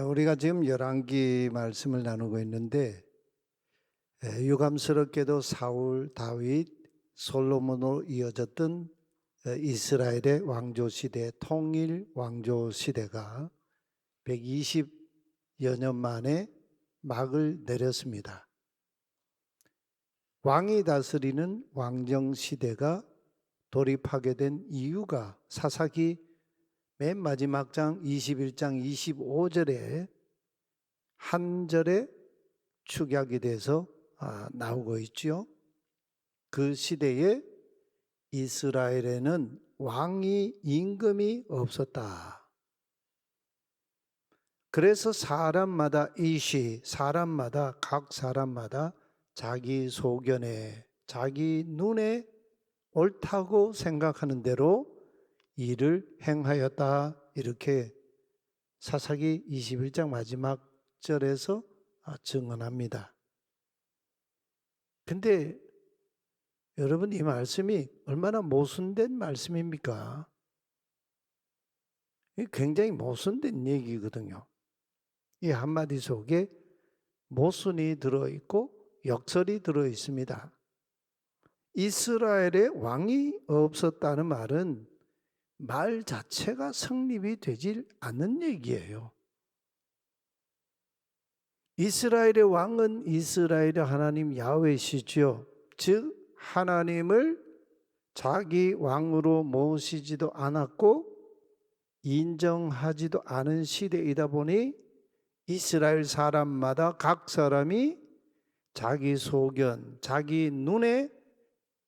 우리가 지금 열왕기 말씀을 나누고 있는데 유감스럽게도 사울, 다윗, 솔로몬으로 이어졌던 이스라엘의 왕조 시대, 통일 왕조 시대가 120여 년 만에 막을 내렸습니다. 왕이 다스리는 왕정 시대가 돌입하게 된 이유가 사사기 맨 마지막 장 21장 25절에 한 절에 축약이 돼서 나오고 있죠. 그 시대에 이스라엘에는 왕이 임금이 없었다. 그래서 사람마다 각 사람마다 자기 소견에, 자기 눈에 옳다고 생각하는 대로 일을 행하였다. 이렇게 사사기 21장 마지막 절에서 증언합니다. 근데 여러분, 이 말씀이 얼마나 모순된 말씀입니까? 굉장히 모순된 얘기거든요. 이 한마디 속에 모순이 들어있고 역설이 들어있습니다. 이스라엘에 왕이 없었다는 말은 말 자체가 성립이 되질 않는 얘기예요. 이스라엘의 왕은 이스라엘의 하나님 야훼시죠. 즉 하나님을 자기 왕으로 모시지도 않았고 인정하지도 않은 시대이다 보니 이스라엘 사람마다 각 사람이 자기 소견, 자기 눈에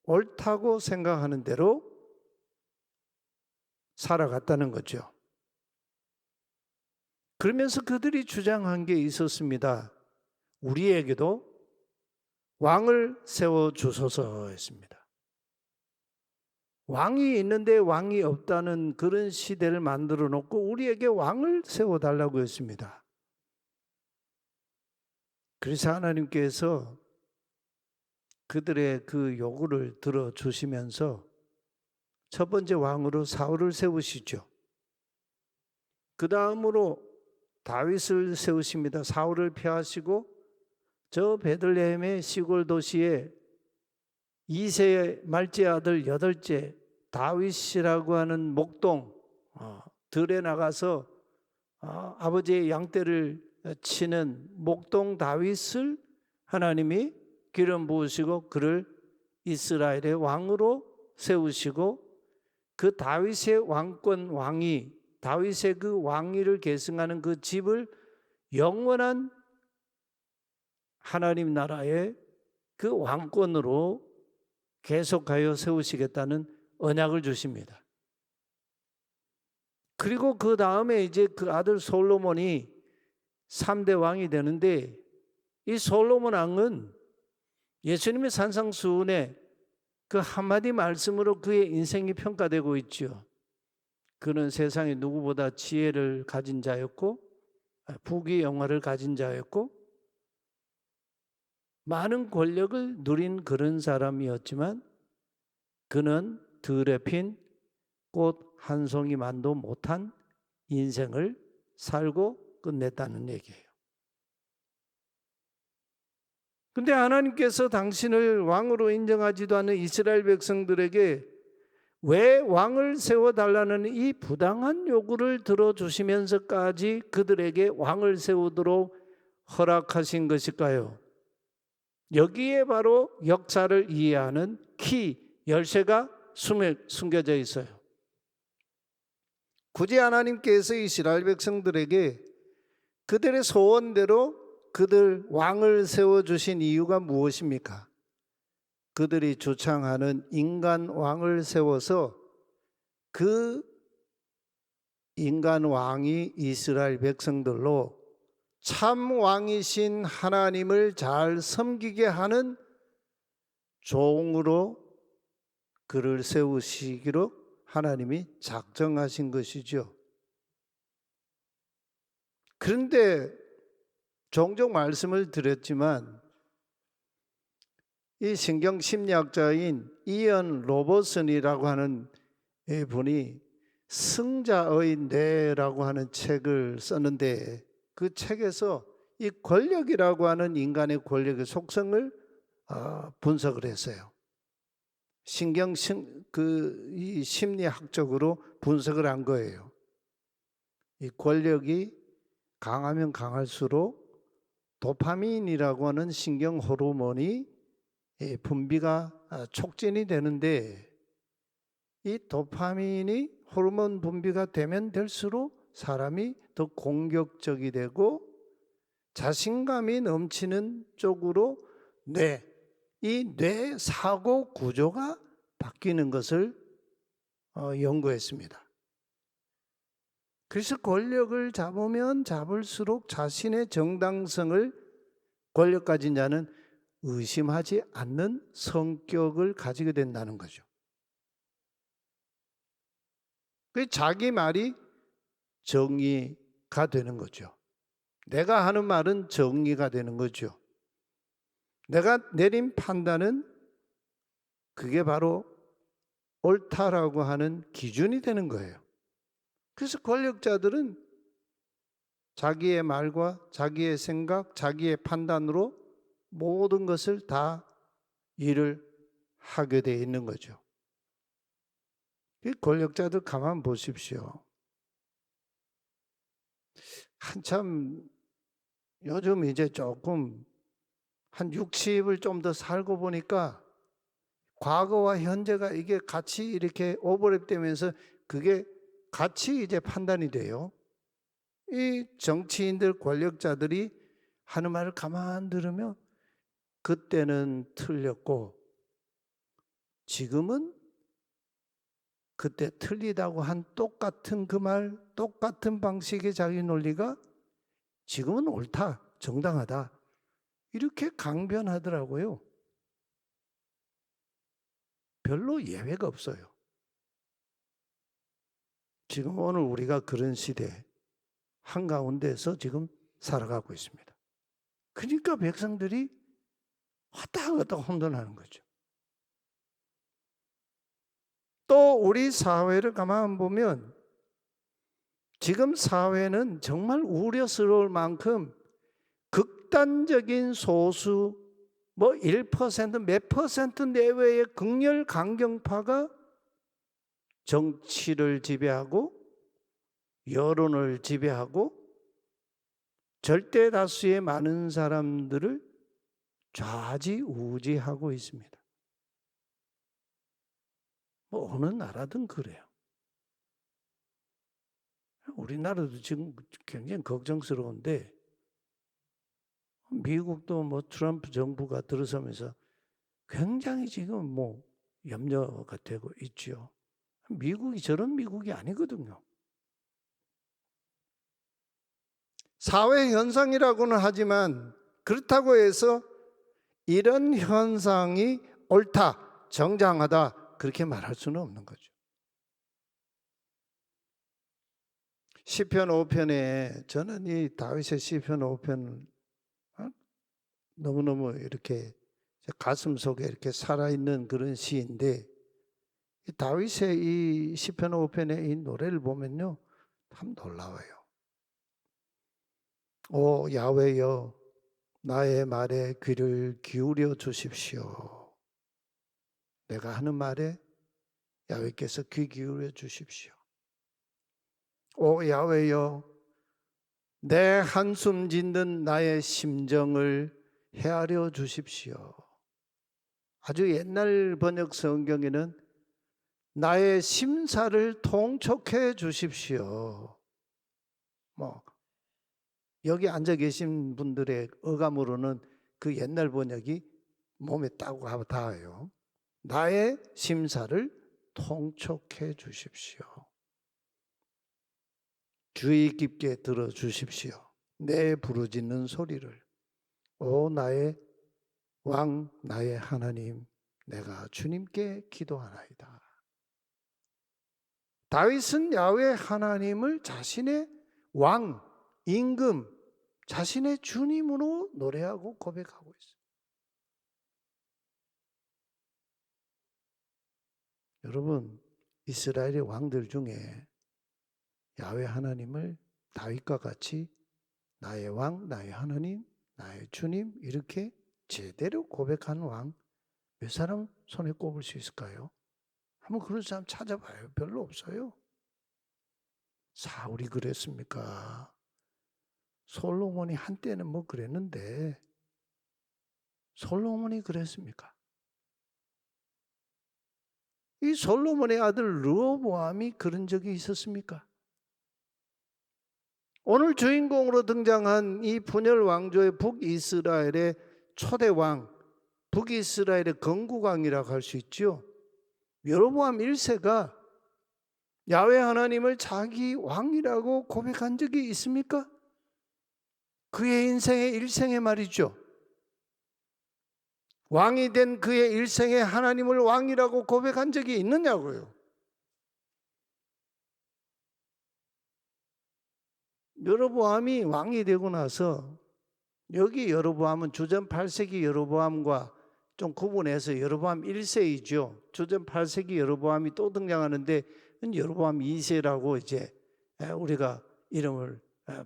옳다고 생각하는 대로 살아갔다는 거죠. 그러면서 그들이 주장한 게 있었습니다. 우리에게도 왕을 세워주소서 했습니다. 왕이 있는데 왕이 없다는 그런 시대를 만들어 놓고 우리에게 왕을 세워달라고 했습니다. 그래서 하나님께서 그들의 그 요구를 들어주시면서 첫 번째 왕으로 사울을 세우시죠. 그 다음으로 다윗을 세우십니다. 사울을 폐하시고 저 베들레헴의 시골 도시에 이세의 말째 아들 8째 다윗이라고 하는 목동 들에 나가서 아버지의 양떼를 치는 목동 다윗을 하나님이 기름 부으시고 그를 이스라엘의 왕으로 세우시고 그 다윗의 왕이 다윗의 그 왕위를 계승하는 그 집을 영원한 하나님 나라의 그 왕권으로 계속하여 세우시겠다는 언약을 주십니다. 그리고 그 다음에 이제 그 아들 솔로몬이 3대 왕이 되는데 이 솔로몬 왕은 예수님의 산상수훈에 그 한마디 말씀으로 그의 인생이 평가되고 있죠. 그는 세상에 누구보다 지혜를 가진 자였고 부귀 영화를 가진 자였고 많은 권력을 누린 그런 사람이었지만 그는 들에 핀 꽃 한 송이만도 못한 인생을 살고 끝냈다는 얘기예요. 근데 하나님께서 당신을 왕으로 인정하지도 않는 이스라엘 백성들에게 왜 왕을 세워달라는 이 부당한 요구를 들어주시면서까지 그들에게 왕을 세우도록 허락하신 것일까요? 여기에 바로 역사를 이해하는 열쇠가 숨겨져 있어요. 굳이 하나님께서 이스라엘 백성들에게 그들의 소원대로 그들 왕을 세워주신 이유가 무엇입니까? 그들이 주창하는 인간 왕을 세워서 그 인간 왕이 이스라엘 백성들로 참 왕이신 하나님을 잘 섬기게 하는 종으로 그를 세우시기로 하나님이 작정하신 것이죠. 그런데 종종 말씀을 드렸지만 이 신경 심리학자인 이언 로버슨이라고 하는 분이 승자의 뇌라고 하는 책을 썼는데 그 책에서 이 권력이라고 하는 인간의 권력의 속성을 분석을 했어요. 이 심리학적으로 분석을 한 거예요. 이 권력이 강하면 강할수록 도파민이라고 하는 신경 호르몬이 분비가 촉진이 되는데, 이 도파민이 호르몬 분비가 되면 될수록 사람이 더 공격적이 되고 자신감이 넘치는 쪽으로 이 뇌 사고 구조가 바뀌는 것을 연구했습니다. 그래서 권력을 잡으면 잡을수록 자신의 정당성을 권력 가진 자는 의심하지 않는 성격을 가지게 된다는 거죠. 그 자기 말이 정의가 되는 거죠. 내가 하는 말은 정의가 되는 거죠. 내가 내린 판단은 그게 바로 옳다라고 하는 기준이 되는 거예요. 그래서 권력자들은 자기의 말과 자기의 생각, 자기의 판단으로 모든 것을 다 일을 하게 돼 있는 거죠. 이 권력자들 가만 보십시오. 한참 요즘 이제 조금 한 60을 좀 더 살고 보니까 과거와 현재가 이게 같이 이렇게 오버랩되면서 그게 같이 이제 판단이 돼요. 이 정치인들, 권력자들이 하는 말을 가만 들으면 그때는 틀렸고 지금은 그때 틀리다고 한 똑같은 그 말, 똑같은 방식의 자기 논리가 지금은 옳다, 정당하다, 이렇게 강변하더라고요. 별로 예외가 없어요. 지금 오늘 우리가 그런 시대 한가운데서 지금 살아가고 있습니다. 그러니까 백성들이 왔다 갔다 혼돈하는 거죠. 또 우리 사회를 가만 보면 지금 사회는 정말 우려스러울 만큼 극단적인 소수 1%, 몇 퍼센트 내외의 극렬 강경파가 정치를 지배하고 여론을 지배하고 절대 다수의 많은 사람들을 좌지우지하고 있습니다. 어느 나라든 그래요. 우리나라도 지금 굉장히 걱정스러운데 미국도 트럼프 정부가 들어서면서 굉장히 지금 염려가 되고 있죠. 미국이 저런 미국이 아니거든요. 사회 현상이라고는 하지만 그렇다고 해서 이런 현상이 옳다, 정당하다 그렇게 말할 수는 없는 거죠. 시편 5편에 저는 이 다윗의 시편 5편을 너무너무 이렇게 가슴 속에 이렇게 살아있는 그런 시인데, 다윗의 이 시편 5편의 이 노래를 보면요 참 놀라워요. 오 야훼여 나의 말에 귀를 기울여 주십시오. 내가 하는 말에 야훼께서 귀 기울여 주십시오. 오 야훼여 내 한숨 짓는 나의 심정을 헤아려 주십시오. 아주 옛날 번역 성경에는 나의 심사를 통촉해 주십시오. 여기 앉아 계신 분들의 어감으로는 그 옛날 번역이 몸에 딱 닿아요. 나의 심사를 통촉해 주십시오. 주의 깊게 들어 주십시오. 내 부르짖는 소리를. 오 나의 왕 나의 하나님, 내가 주님께 기도하나이다. 다윗은 야훼 하나님을 자신의 왕, 임금, 자신의 주님으로 노래하고 고백하고 있어요. 여러분, 이스라엘의 왕들 중에 야훼 하나님을 다윗과 같이 나의 왕, 나의 하나님, 나의 주님 이렇게 제대로 고백하는 왕 몇 사람 손에 꼽을 수 있을까요? 한번 그런 사람 찾아봐요. 별로 없어요. 사울이 그랬습니까? 솔로몬이 한때는 뭐 그랬는데 솔로몬이 그랬습니까? 이 솔로몬의 아들 르호보암이 그런 적이 있었습니까? 오늘 주인공으로 등장한 이 분열 왕조의 북이스라엘의 초대 왕, 북이스라엘의 건국왕이라고 할 수 있죠. 여로보암 1세가 야훼 하나님을 자기 왕이라고 고백한 적이 있습니까? 그의 인생의 일생에 말이죠. 왕이 된 그의 일생에 하나님을 왕이라고 고백한 적이 있느냐고요. 여로보암이 왕이 되고 나서 여기 여로보암은 주전 8세기 여로보암과 좀 구분해서 여로보암 1세이죠. 주전 8세기 여로보암이 또 등장하는데 여로보암 2세라고 이제 우리가 이름을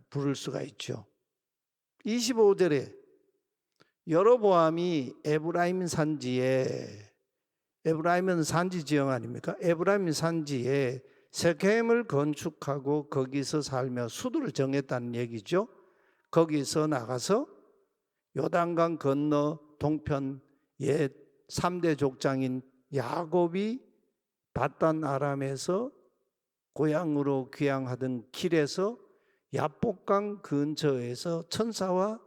부를 수가 있죠. 25절에 여로보암이 에브라임 산지에, 에브라임은 산지 지역 아닙니까? 에브라임 산지에 세겜을 건축하고 거기서 살며 수도를 정했다는 얘기죠. 거기서 나가서 요단강 건너 동편 옛 3대 족장인 야곱이 바단 아람에서 고향으로 귀향하던 길에서 야복강 근처에서 천사와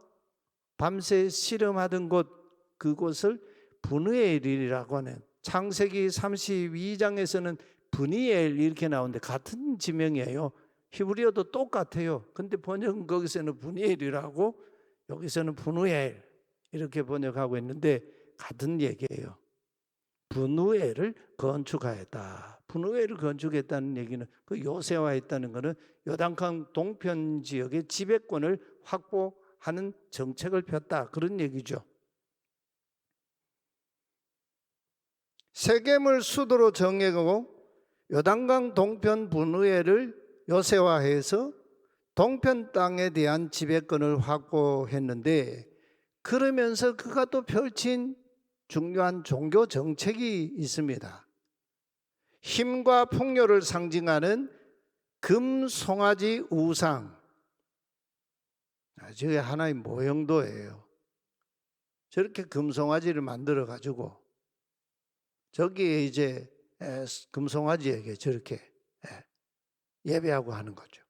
밤새 씨름하던 곳, 그곳을 브누엘이라고 하는, 창세기 32장에서는 브니엘 이렇게 나오는데 같은 지명이에요. 히브리어도 똑같아요. 근데 번역은 거기서는 브니엘이라고 여기서는 브누엘 이렇게 번역하고 있는데 같은 얘기예요. 브누엘을 건축하였다. 브누엘을 건축했다는 얘기는 그 요새화했다는 것은 요단강 동편 지역의 지배권을 확보하는 정책을 폈다. 그런 얘기죠. 세겜을 수도로 정하고 요단강 동편 브누엘을 요새화해서 동편 땅에 대한 지배권을 확보했는데, 그러면서 그가 또 펼친 중요한 종교 정책이 있습니다. 힘과 풍요를 상징하는 금송아지 우상, 저게 하나의 모형도예요. 저렇게 금송아지를 만들어 가지고 저기에 이제 금송아지에게 저렇게 예배하고 하는 거죠.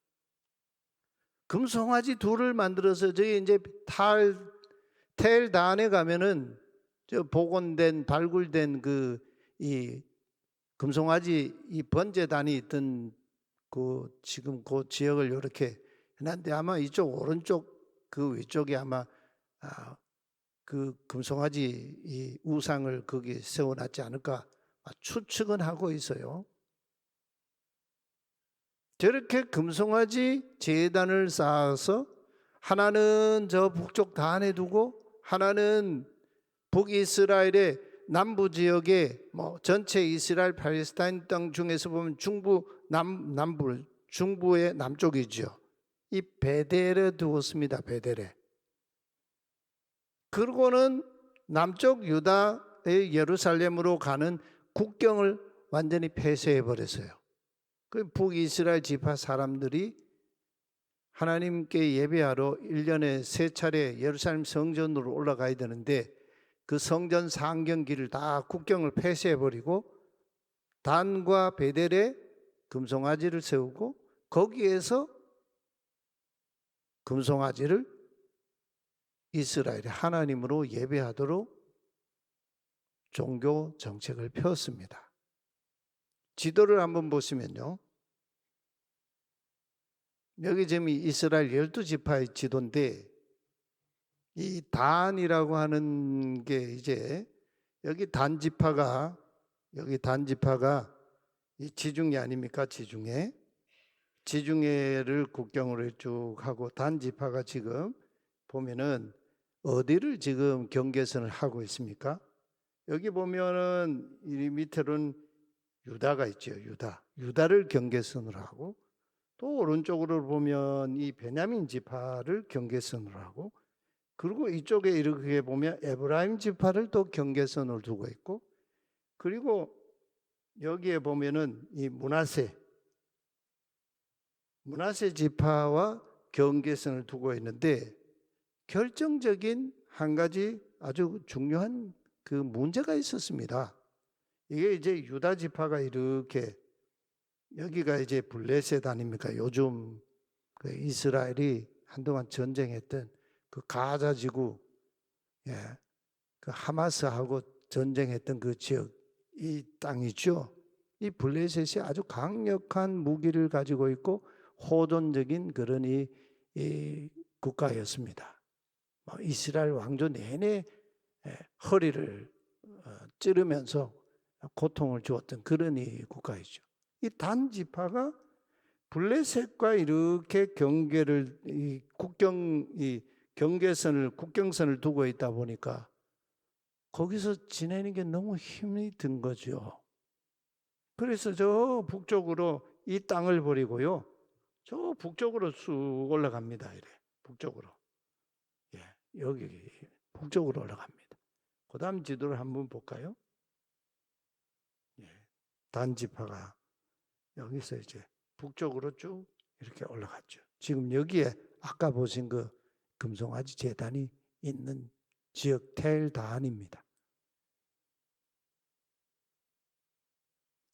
금송아지 둘을 만들어서 저기 이제 텔단에 가면은 저 복원된 발굴된 그 이 금송아지 이 번제단이 있던 그 지금 그 지역을 이렇게 해놨는데 아마 이쪽 오른쪽 그 위쪽에 아마 그 금송아지 이 우상을 거기 세워놨지 않을까 추측은 하고 있어요. 저렇게 금송아지 제단을 쌓아서 하나는 저 북쪽 단에 두고 하나는 북이스라엘의 남부 지역에 뭐 전체 이스라엘 팔레스타인 땅 중에서 보면 중부의 남쪽이죠. 이 베델에 두었습니다. 베델에. 그리고는 남쪽 유다의 예루살렘으로 가는 국경을 완전히 폐쇄해 버렸어요. 그 북이스라엘 지파 사람들이 하나님께 예배하러 1년에 3차례 예루살렘 성전으로 올라가야 되는데 그 성전 상경길을 다 국경을 폐쇄해 버리고 단과 베델에 금송아지를 세우고 거기에서 금송아지를 이스라엘의 하나님으로 예배하도록 종교 정책을 폈습니다. 지도를 한번 보시면요. 여기 지금 이스라엘 12지파의 지도인데 이 단이라고 하는 게 이제 여기 단지파가 이 지중해 아닙니까? 지중해를 국경으로 쭉 하고 단지파가 지금 보면은 어디를 지금 경계선을 하고 있습니까? 여기 보면은 이 밑에는 유다가 있죠. 유다를 경계선으로 하고 또 오른쪽으로 보면 이 베냐민 지파를 경계선으로 하고, 그리고 이쪽에 이렇게 보면 에브라임 지파를 또 경계선으로 두고 있고, 그리고 여기에 보면은 이 므낫세 지파와 경계선을 두고 있는데, 결정적인 한 가지 아주 중요한 그 문제가 있었습니다. 이게 이제 유다 지파가 이렇게, 여기가 이제 블레셋 아닙니까? 요즘 그 이스라엘이 한동안 전쟁했던 그 가자 지구, 예, 그 하마스하고 전쟁했던 그 지역, 이 땅이죠. 이 블레셋이 아주 강력한 무기를 가지고 있고 호전적인 그런 이 국가였습니다. 이스라엘 왕조 내내 허리를 찌르면서 고통을 주었던 그런 이 국가이죠. 이 단 지파가 블레셋과 이렇게 경계를 이 국경선을 두고 있다 보니까 거기서 지내는 게 너무 힘이 든 거죠. 그래서 저 북쪽으로 이 땅을 버리고요, 저 북쪽으로 쑥 올라갑니다. 이래 북쪽으로, 예, 여기 북쪽으로 올라갑니다. 그다음 지도를 한번 볼까요? 예, 단 지파가 여기서 이제 북쪽으로 쭉 이렇게 올라갔죠. 지금 여기에 아까 보신 그 금송아지 제단이 있는 지역 텔단입니다.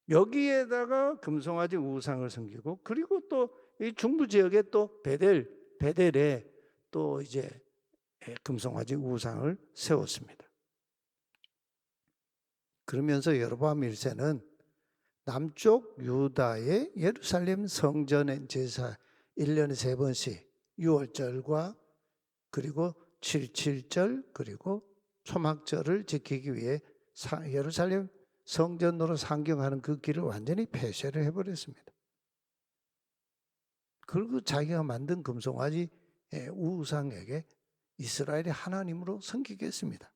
여기에다가 금송아지 우상을 섬기고, 그리고 또 이 중부 지역에 또 베델에 또 이제 금송아지 우상을 세웠습니다. 그러면서 여로보암 1세는 남쪽 유다의 예루살렘 성전의 제사 1년에 3번씩 6월절과 그리고 77절 그리고 초막절을 지키기 위해 예루살렘 성전으로 상경하는 그 길을 완전히 폐쇄를 해버렸습니다. 그리고 자기가 만든 금송아지 우상에게 이스라엘이 하나님으로 섬기게 했습니다.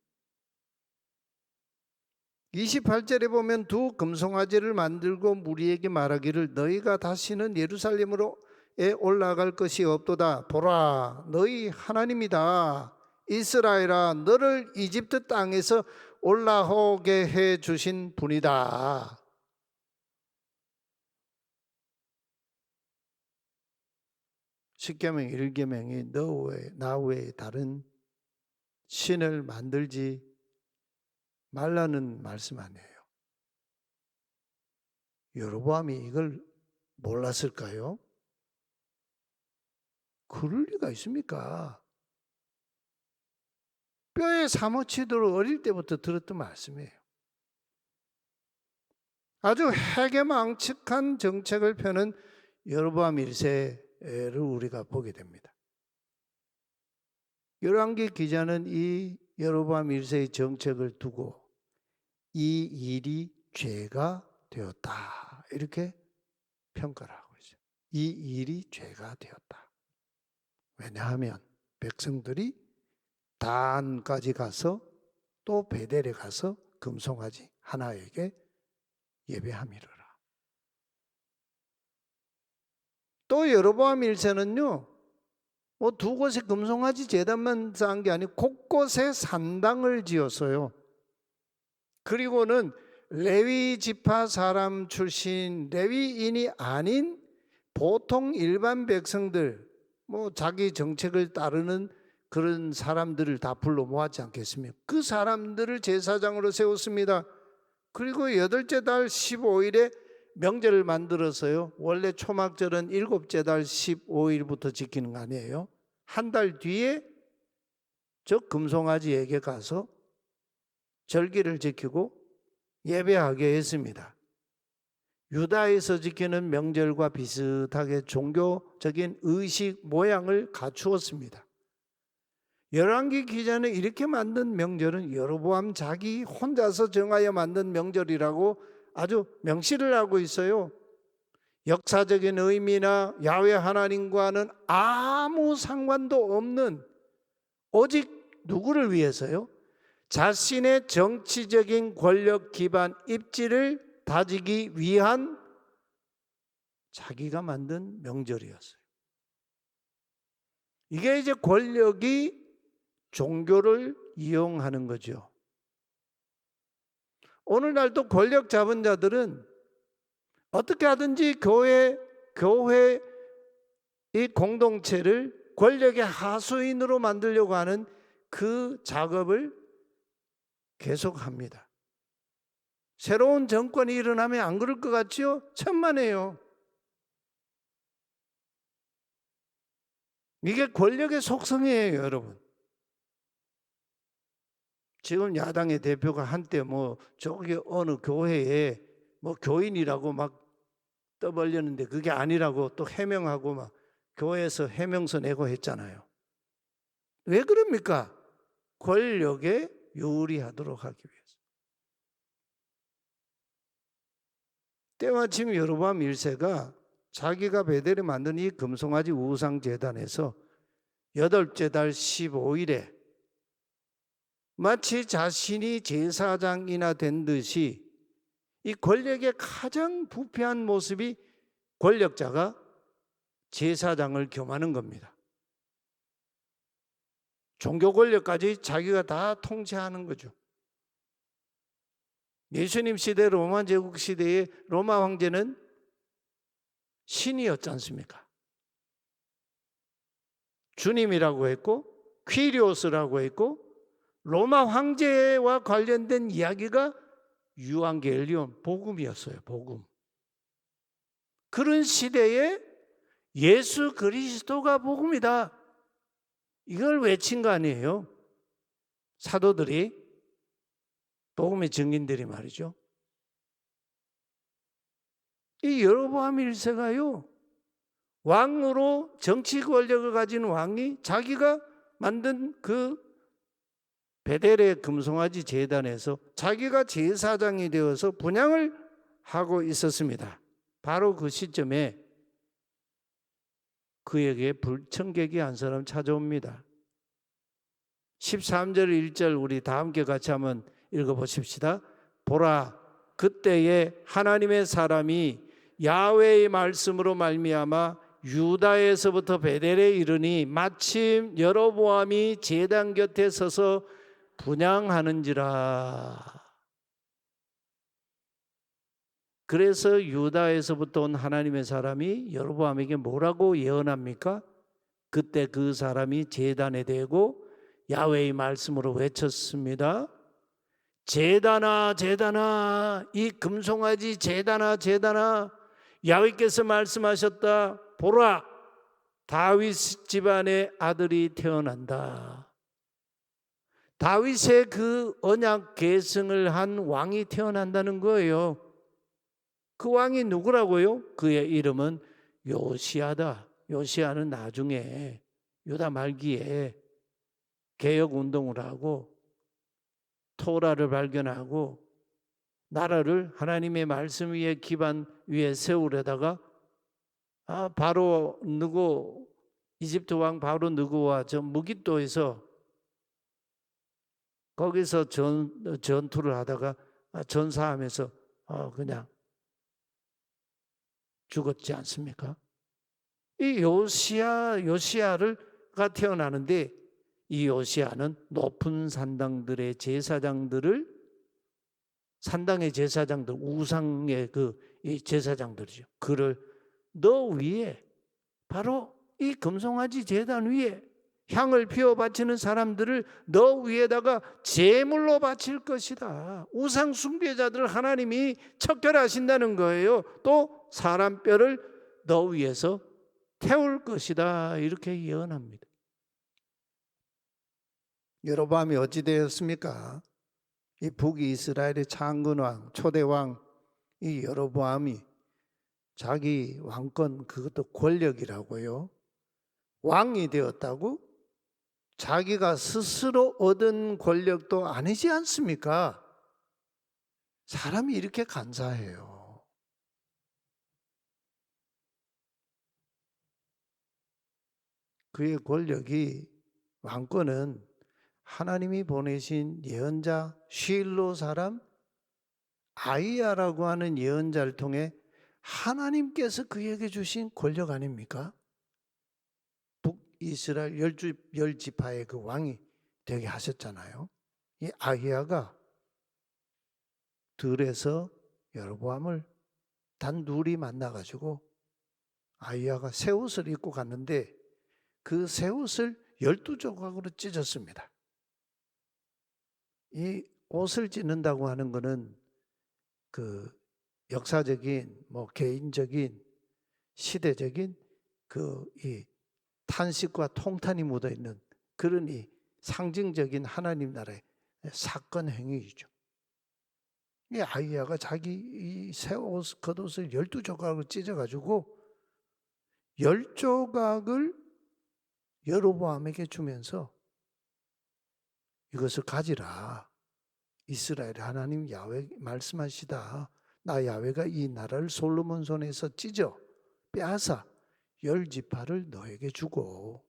28절에 보면 두 금송아지를 만들고 무리에게 말하기를 너희가 다시는 예루살렘으로 올라갈 것이 없도다. 보라, 너희 하나님이다. 이스라엘아, 너를 이집트 땅에서 올라오게 해 주신 분이다. 십계명 1계명이 나 외에 다른 신을 만들지 말라는 말씀 아니에요. 여로보암이 이걸 몰랐을까요? 그럴 리가 있습니까? 뼈에 사무치도록 어릴 때부터 들었던 말씀이에요. 아주 해괴망측한 정책을 펴는 여로보암 1세를 우리가 보게 됩니다. 열왕기 기자는 이 여로보암 1세의 정책을 두고 이 일이 죄가 되었다, 이렇게 평가를 하고 있어요. 이 일이 죄가 되었다. 왜냐하면 백성들이 단까지 가서 또 베델에 가서 금송아지 하나에게 예배함이로라. 또 여로보암 1세는요, 두 곳에 금송아지 제단만 쌓은 게 아니고 곳곳에 산당을 지었어요. 그리고는 레위 지파 사람 출신 레위인이 아닌 보통 일반 백성들, 자기 정책을 따르는 그런 사람들을 다 불러 모았지 않겠습니까? 그 사람들을 제사장으로 세웠습니다. 그리고 8째 달 15일에 명절을 만들어서요, 원래 초막절은 7째 달 15일부터 지키는 거 아니에요? 한 달 뒤에 저 금송아지에게 가서 절기를 지키고 예배하게 했습니다. 유다에서 지키는 명절과 비슷하게 종교적인 의식 모양을 갖추었습니다. 열왕기 기자는 이렇게 만든 명절은 여로보암 자기 혼자서 정하여 만든 명절이라고 아주 명시를 하고 있어요. 역사적인 의미나 야훼 하나님과는 아무 상관도 없는, 오직 누구를 위해서요? 자신의 정치적인 권력 기반 입지를 다지기 위한 자기가 만든 명절이었어요. 이게 이제 권력이 종교를 이용하는 거죠. 오늘날도 권력 잡은 자들은 어떻게 하든지 교회 이 공동체를 권력의 하수인으로 만들려고 하는 그 작업을 계속합니다. 새로운 정권이 일어나면 안 그럴 것 같지요? 천만에요. 이게 권력의 속성이에요, 여러분. 지금 야당의 대표가 한때 저기 어느 교회에 교인이라고 막 떠벌렸는데 그게 아니라고 또 해명하고 막 교회에서 해명서 내고 했잖아요. 왜 그럽니까? 권력에 유리하도록 하기 위해서. 때마침 여로보암 1세가 자기가 베델에 만든 이 금송아지 우상제단에서 8째 달 15일에 마치 자신이 제사장이나 된 듯이 이 권력의 가장 부패한 모습이 권력자가 제사장을 겸하는 겁니다. 종교 권력까지 자기가 다 통치하는 거죠. 예수님 시대 로마 제국 시대의 로마 황제는 신이었지 않습니까? 주님이라고 했고 퀴리오스라고 했고 로마 황제와 관련된 이야기가 유앙겔리온 복음이었어요. 복음. 그런 시대에 예수 그리스도가 복음이다. 이걸 외친 거 아니에요? 사도들이, 복음의 증인들이 말이죠. 이 여로보암 1세가요, 왕으로 정치 권력을 가진 왕이 자기가 만든 그 베델의 금송아지 제단에서 자기가 제사장이 되어서 분향을 하고 있었습니다. 바로 그 시점에 그에게 불청객이 한 사람 찾아옵니다. 13절 1절 우리 다 함께 같이 한번 읽어보십시다. 보라, 그때에 하나님의 사람이 야훼의 말씀으로 말미암아 유다에서부터 베델에 이르니 마침 여로보암이 제단 곁에 서서 분향하는지라. 그래서 유다에서부터 온 하나님의 사람이 여로보암에게 뭐라고 예언합니까? 그때 그 사람이 제단에 대고 야훼의 말씀으로 외쳤습니다. 제단아 제단아, 이 금송아지 제단아 제단아, 야훼께서 말씀하셨다. 보라, 다윗 집안의 아들이 태어난다. 다윗의 그 언약 계승을 한 왕이 태어난다는 거예요. 그 왕이 누구라고요? 그의 이름은 요시아다. 요시아는 나중에 유다 말기에 개혁운동을 하고 토라를 발견하고 나라를 하나님의 말씀 위에 기반 위에 세우려다가 바로 느고, 이집트 왕 바로 느고와 저 무깃도에서 거기서 전투를 하다가 전사하면서 그냥 죽었지 않습니까? 이 요시아가 태어나는데 이 요시아는 높은 산당들의 제사장들을, 산당의 제사장들, 우상의 이 제사장들이죠. 그를 너 위에, 바로 이 금송아지 제단 위에 향을 피워 바치는 사람들을 너 위에다가 제물로 바칠 것이다. 우상 숭배자들을 하나님이 척결하신다는 거예요. 또 사람 뼈를 너 위에서 태울 것이다. 이렇게 예언합니다. 여로보암이 어찌 되었습니까? 이 북이스라엘의 장군왕, 초대왕 이 여로보암이 자기 왕권, 그것도 권력이라고요, 왕이 되었다고? 자기가 스스로 얻은 권력도 아니지 않습니까? 사람이 이렇게 간사해요. 그의 권력이, 왕권은 하나님이 보내신 예언자 쉴로 사람 아이야라고 하는 예언자를 통해 하나님께서 그에게 주신 권력 아닙니까? 북이스라엘 열 지파의 그 왕이 되게 하셨잖아요. 이 아히야가 들에서 여로보암을 단둘이 만나가지고 아히야가 새 옷을 입고 갔는데 그 새 옷을 12조각으로 찢었습니다. 이 옷을 찢는다고 하는 것은 그 역사적인 개인적인 시대적인 이 탄식과 통탄이 묻어 있는 그런 이 상징적인 하나님 나라의 사건 행위이죠. 이 아히야가 자기 이 새 옷 겉옷을 12조각으로 찢어가지고 10조각을 여로보암에게 주면서 이것을 가지라. 이스라엘 하나님 야훼 말씀하시다. 나 야훼가 이 나라를 솔로몬 손에서 찢어 빼앗아 10지파를 너에게 주고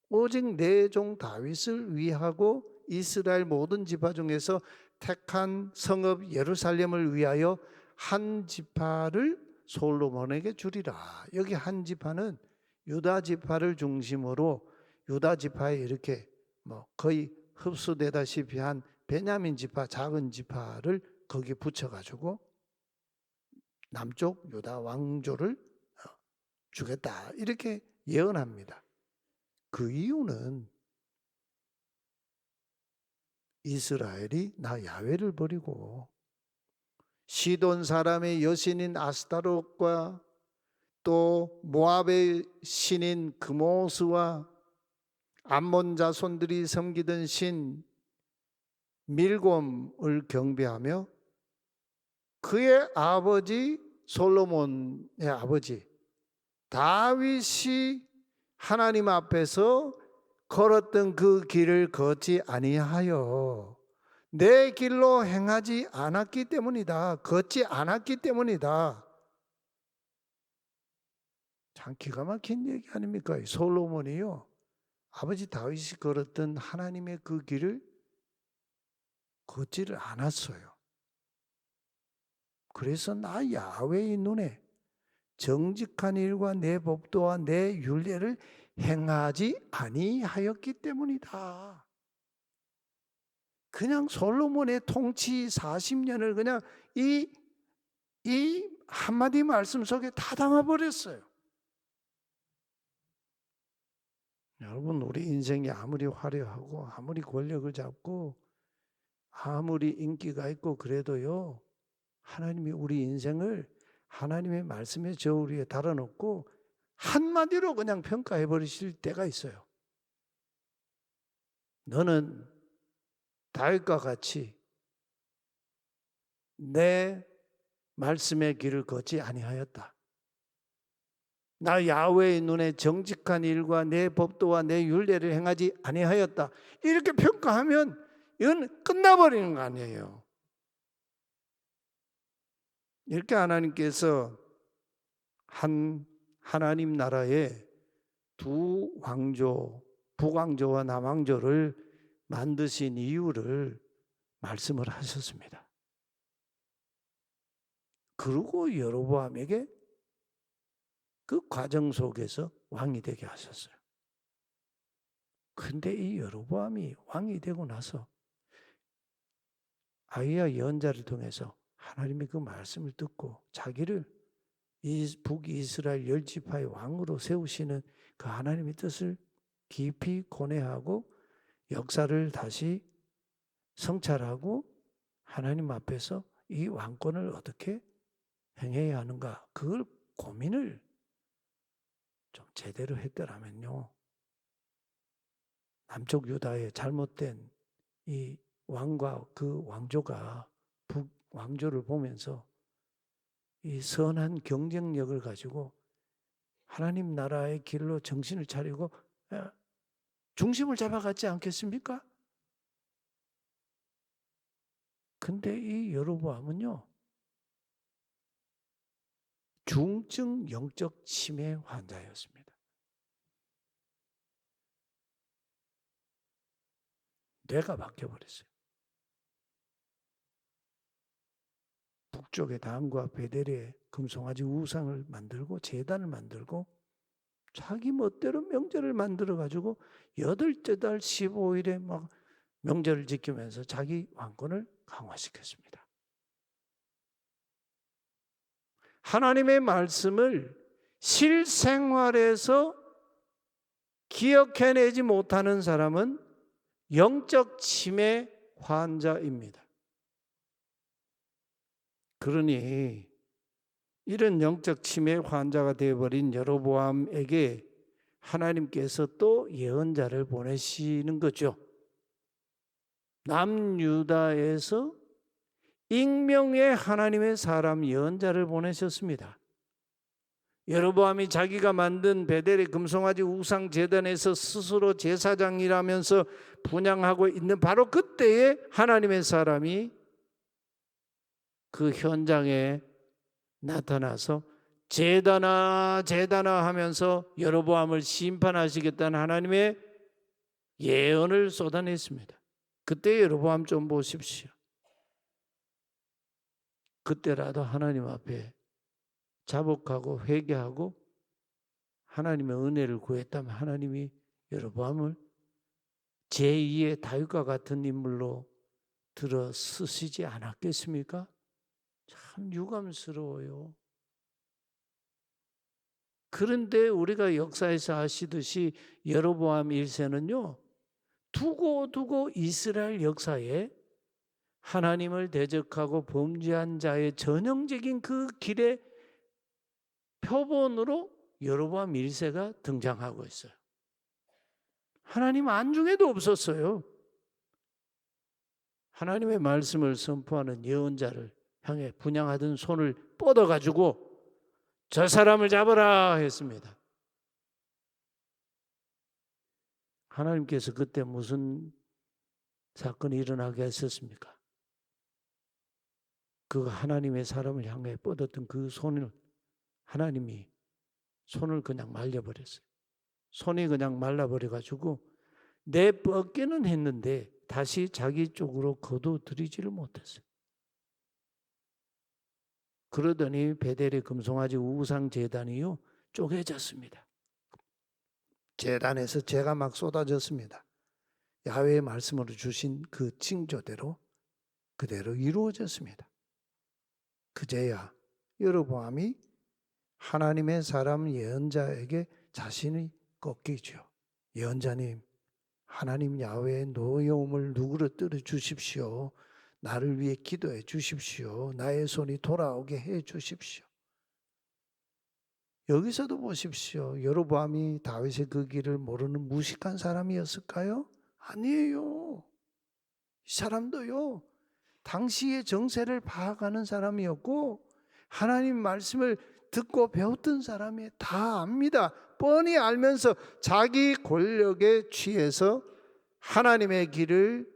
오직 내 종 다윗을 위하고 이스라엘 모든 지파 중에서 택한 성읍 예루살렘을 위하여 한 지파를 솔로몬에게 주리라. 여기 한 지파는 유다 지파를 중심으로 유다 지파에 이렇게 거의 흡수되다시피 한 베냐민 지파 작은 지파를 거기에 붙여가지고 남쪽 유다 왕조를 주겠다 이렇게 예언합니다. 그 이유는 이스라엘이 나 야훼를 버리고 시돈 사람의 여신인 아스타롯과 또 모압의 신인 그모스와 암몬 자손들이 섬기던 신 밀곰을 경배하며 그의 아버지 솔로몬의 아버지 다윗이 하나님 앞에서 걸었던 그 길을 걷지 아니하여 내 길로 행하지 않았기 때문이다. 걷지 않았기 때문이다. 참 기가 막힌 얘기 아닙니까? 솔로몬이요. 아버지 다윗이 걸었던 하나님의 그 길을 걷지를 않았어요. 그래서 나 야훼의 눈에 정직한 일과 내 법도와 내 율례를 행하지 아니하였기 때문이다. 그냥 솔로몬의 통치 40년을 그냥 이 한마디 말씀 속에 다 담아버렸어요. 여러분, 우리 인생이 아무리 화려하고 아무리 권력을 잡고 아무리 인기가 있고 그래도요, 하나님이 우리 인생을 하나님의 말씀에 저울 위에 달아놓고 한마디로 그냥 평가해 버리실 때가 있어요. 너는 다윗과 같이 내 말씀의 길을 걷지 아니하였다. 나 야훼의 눈에 정직한 일과 내 법도와 내 율례를 행하지 아니하였다. 이렇게 평가하면 이건 끝나버리는 거 아니에요. 이렇게 하나님께서 하나님 나라에 두 왕조, 북왕조와 남왕조를 만드신 이유를 말씀을 하셨습니다. 그리고 여로보암에게 그 과정 속에서 왕이 되게 하셨어요. 근데 이 여로보암이 왕이 되고 나서 아히야 예언자를 통해서 하나님의 그 말씀을 듣고 자기를 이 북이스라엘 10지파의 왕으로 세우시는 그 하나님의 뜻을 깊이 고뇌하고 역사를 다시 성찰하고 하나님 앞에서 이 왕권을 어떻게 행해야 하는가, 그걸 고민을 좀 제대로 했더라면요, 남쪽 유다의 잘못된 이 왕과 그 왕조가 북왕조를 보면서 이 선한 경쟁력을 가지고 하나님 나라의 길로 정신을 차리고 중심을 잡아갔지 않겠습니까? 근데 이 여로보암은요, 중증 영적 치매 환자였습니다. 뇌가 바뀌어버렸어요. 북쪽의 단과 베델에 금송아지 우상을 만들고 제단을 만들고 자기 멋대로 명절을 만들어 가지고 8째 달 15일에 막 명절을 지키면서 자기 왕권을 강화시켰습니다. 하나님의 말씀을 실생활에서 기억해내지 못하는 사람은 영적 치매 환자입니다. 그러니 이런 영적 치매 환자가 되어버린 여로보암에게 하나님께서 또 예언자를 보내시는 거죠. 남유다에서 익명의 하나님의 사람 예언자를 보내셨습니다. 여로보암이 자기가 만든 베델의 금송아지 우상 제단에서 스스로 제사장이라면서 분향하고 있는 바로 그때에 하나님의 사람이 그 현장에 나타나서 제단아 제단아 하면서 여로보암을 심판하시겠다는 하나님의 예언을 쏟아냈습니다. 그때 여로보암 좀 보십시오. 그때라도 하나님 앞에 자복하고 회개하고 하나님의 은혜를 구했다면 하나님이 여로보암을 제2의 다윗과 같은 인물로 들어 쓰시지 않았겠습니까? 참 유감스러워요. 그런데 우리가 역사에서 아시듯이 여로보암 1세는요. 두고 이스라엘 역사에 하나님을 대적하고 범죄한 자의 전형적인 그 길의 표본으로 여로보암 1세가 등장하고 있어요. 하나님 안중에도 없었어요. 하나님의 말씀을 선포하는 예언자를 향해 분향하던 손을 뻗어가지고 저 사람을 잡아라 했습니다. 하나님께서 그때 무슨 사건이 일어나게 했었습니까? 그 하나님의 사람을 향해 뻗었던 그 손을 하나님이 손을 그냥 말려버렸어요. 손이 그냥 말라버려가지고 내뻗기는 했는데 다시 자기 쪽으로 거둬들이지를 못했어요. 그러더니 베델의 금송아지 우상 제단이요 쪼개졌습니다. 제단에서 재가 막 쏟아졌습니다. 야훼의 말씀으로 주신 그 징조대로 그대로 이루어졌습니다. 그제야 여로보암이 하나님의 사람 예언자에게 자신이 꺾이죠. 예언자님, 하나님 야훼의 노여움을 누그러뜨려 주십시오. 나를 위해 기도해 주십시오. 나의 손이 돌아오게 해 주십시오. 여기서도 보십시오. 여로보암이 다윗의 그 길을 모르는 무식한 사람이었을까요? 아니에요. 이 사람도요. 당시의 정세를 파악하는 사람이었고 하나님 말씀을 듣고 배웠던 사람이 다 압니다. 뻔히 알면서 자기 권력에 취해서 하나님의 길을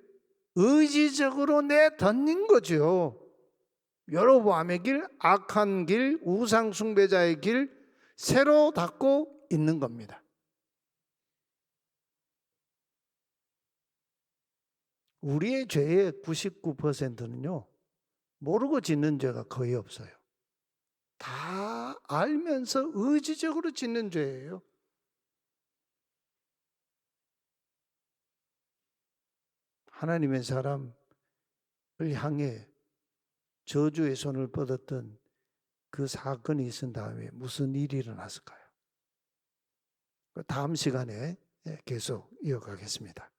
의지적으로 내던진 거죠. 여로보암의 길, 악한 길, 우상 숭배자의 길 새로 닫고 있는 겁니다. 우리의 죄의 99%는요. 모르고 짓는 죄가 거의 없어요. 다 알면서 의지적으로 짓는 죄예요. 하나님의 사람을 향해 저주의 손을 뻗었던 그 사건이 있은 다음에 무슨 일이 일어났을까요? 다음 시간에 계속 이어가겠습니다.